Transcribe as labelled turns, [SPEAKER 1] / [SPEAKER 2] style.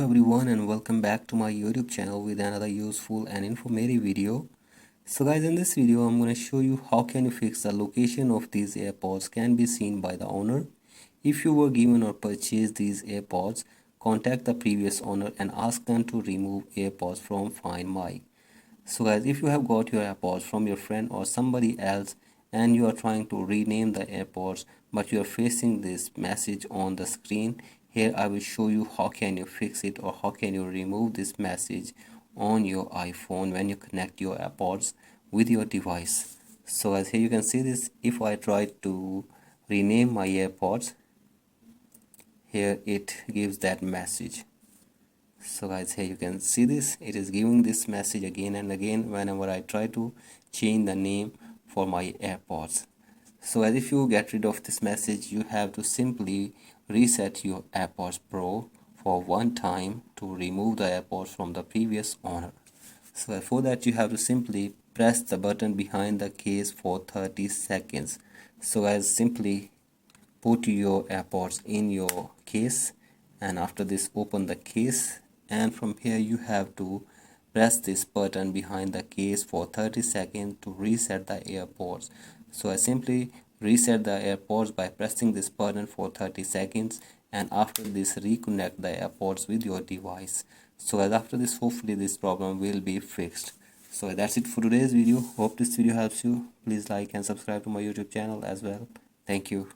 [SPEAKER 1] everyone, and welcome back to my YouTube channel with another useful and informative video. So guys, in this video I'm going to show you how can you fix the location of these AirPods can be seen by the owner. If you were given or purchased these AirPods, contact the previous owner and ask them to remove AirPods from Find My. So guys, if you have got your AirPods from your friend or somebody else and you are trying to rename the AirPods but you are facing this message on the screen, here I will show you how can you fix it or how can you remove this message on your iPhone when you connect your AirPods with your device. So as here you can see this, if I try to rename my AirPods, here it gives that message. So guys, here you can see this, it is giving this message again and again whenever I try to change the name for my AirPods. So as if you get rid of this message, you have to simply reset your AirPods Pro for one time to remove the AirPods from the previous owner. So for that you have to simply press the button behind the case for 30 seconds. So guys, simply put your AirPods in your case, and after this open the case, and from here you have to press this button behind the case for 30 seconds to reset the AirPods. So I simply reset the AirPods by pressing this button for 30 seconds, and after this reconnect the AirPods with your device. So as after this, hopefully this problem will be fixed. So that's it for today's video. Hope this video helps you. Please like and subscribe to my YouTube channel as well. Thank you.